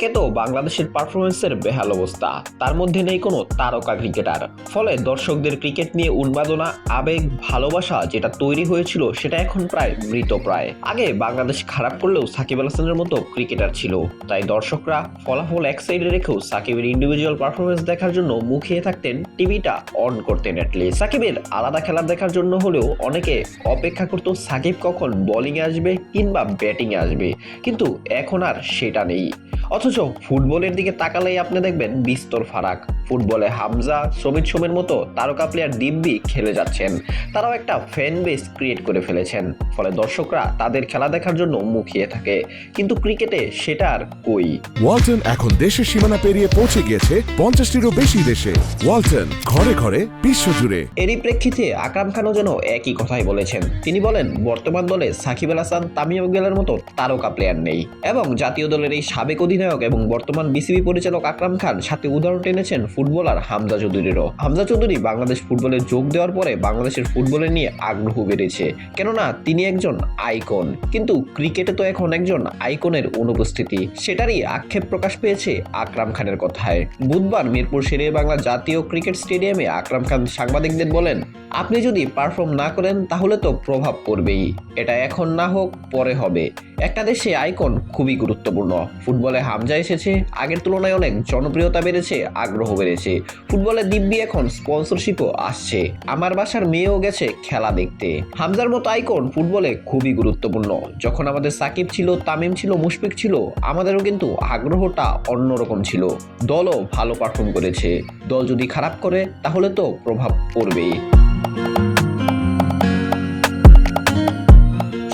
একে তো বাংলাদেশের পারফরমেন্সের বেহাল অবস্থা, তার মধ্যে নেই কোনো তারকা ক্রিকেটার। ফলে দর্শকদের ক্রিকেট নিয়ে উন্মাদনা, আবেগ, ভালোবাসা যেটা তৈরি হয়েছিল সেটা এখন প্রায় মৃতপ্রায়। আগে বাংলাদেশ খারাপ করলেও সাকিব আল হাসানের মতো ক্রিকেটার ছিল, তাই দর্শকরা ফলাফল এক সাইডে রেখেও সাকিবের ইন্ডিভিজুয়াল পারফরমেন্স দেখার জন্য মুখিয়ে থাকতেন, টিভিটা অন করতেন অ্যাটলিস্ট। সাকিবের আলাদা খেলা দেখার জন্য হলেও অনেকে অপেক্ষা করতো সাকিব কখন বোলিংয়ে আসবে কিংবা ব্যাটিংয়ে আসবে, কিন্তু এখন আর সেটা নেই। অথচ ফুটবলের দিকে তাকালেই আপনি দেখবেন বিস্তর ফারাক। ফুটবলে হামজা, সমিত সোমের মতো তারকা প্লেয়ার দিব্যি খেলে যাচ্ছেন, তারাও একটা ফ্যান বেস ক্রিয়েট করে ফেলেছেন, ফলে দর্শকরা তাদের খেলা দেখার জন্য মুখিয়ে থাকে। কিন্তু ক্রিকেটে সেটা আর কই। ওয়ালটন এখন দেশের সীমানা পেরিয়ে পৌঁছে গিয়েছে 50টিরও বেশি দেশে। ওয়ালটন, ঘরে ঘরে বিশ্বজুড়ে। এরই প্রেক্ষিতে আকরাম খানও যেন একই কথাই বলেছেন। তিনি বলেন, বর্তমান দলে সাকিব আল হাসান, তামিম ইকবালের মতো তারকা প্লেয়ার নেই, এবং জাতীয় দলের এই সাবেক অধিনায়ক এবং বর্তমান বিসিবি পরিচালক আকরাম খান সাথে উদাহরণ টেনেছেন ফুটবলার হামজা চৌধুরীরও। হামজা চৌধুরী বাংলাদেশ ফুটবলে যোগ দেওয়ার পরে বাংলাদেশের ফুটবলের নিয়ে আগ্রহ বেড়েছে, কেননা তিনি একজন আইকন। কিন্তু ক্রিকেটে তো এখন একজন আইকনের অনুপস্থিতি, সেটারই আক্ষেপ প্রকাশ পেয়েছে আকরাম খানের কথায়। বুধবার মিরপুর শেরে বাংলা জাতীয় ক্রিকেট স্টেডিয়ামে আকরাম খান সাংবাদিকদের বলেন, আপনি যদি পারফর্ম না করেন তাহলে তো প্রভাব পড়বেই, এটা এখন না হোক পরে হবে। একটা দেশে আইকন খুবই গুরুত্বপূর্ণ। ফুটবলে হামজা এসেছে, আগের তুলনায় অনেক জনপ্রিয়তা বেড়েছে, আগ্রহ বেড়েছে। ফুটবলে দিব্যি এখন স্পন্সরশিপও আসছে, আমার বাসার মেয়েও গেছে খেলা দেখতে। হামজার মতো আইকন ফুটবলে খুবই গুরুত্বপূর্ণ। যখন আমাদের সাকিব ছিল, তামিম ছিল, মুশফিক ছিল, আমাদেরও কিন্তু আগ্রহটা অন্যরকম ছিল। দলও ভালো পারফর্ম করেছে, দল যদি খারাপ করে তাহলে তো প্রভাব পড়বেই।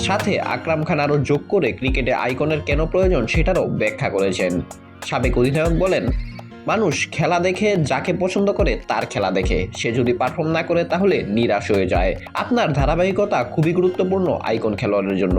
সাথে আকরাম খান আরও যোগ করে ক্রিকেটে আইকনের কেন প্রয়োজন সেটারও ব্যাখ্যা করেছেন। সাবেক অধিনায়ক বলেন, মানুষ খেলা দেখে, যাকে পছন্দ করে তার খেলা দেখে, সে যদি পারফর্ম না করে তাহলে নিরাশ হয়ে যায়। আপনার ধারাবাহিকতা খুবই গুরুত্বপূর্ণ আইকন খেলোয়াড়ের জন্য।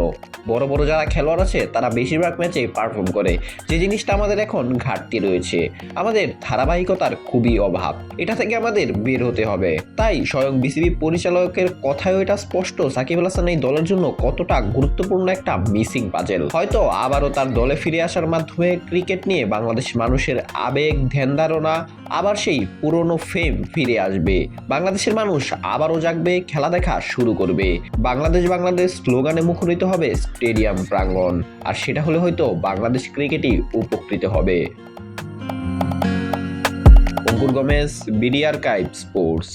বড় বড় যারা খেলোয়াড় আছে তারা বেশিরভাগ ম্যাচে পারফর্ম করে, যে জিনিসটা আমাদের এখন ঘাটতি রয়েছে। আমাদের ধারাবাহিকতার খুবই অভাব, এটা থেকে আমাদের বের হতে হবে। তাই স্বয়ং বিসিবি পরিচালকের কথায়ও এটা স্পষ্ট, সাকিব আল হাসান এই দলের জন্য কতটা গুরুত্বপূর্ণ একটা মিসিং পাজেল। হয়তো আবারও তার দলে ফিরে আসার মাধ্যমে ক্রিকেট নিয়ে বাংলাদেশ মানুষের আবেগ, ধ্যান ধারণা, আবার সেই পুরনো ফেম ফিরে আসবে। বাংলাদেশের মানুষ আবারও জাগবে, খেলা দেখা শুরু করবে। বাংলাদেশ বাংলাদেশ স্লোগানে মুখরিত হবে স্টেডিয়াম প্রাঙ্গণ, আর সেটা হলে হয়তো বাংলাদেশ ক্রিকেটই উপকৃত হবে। অঙ্কুর গমেজ, বিডি আর্কাইভ স্পোর্টস।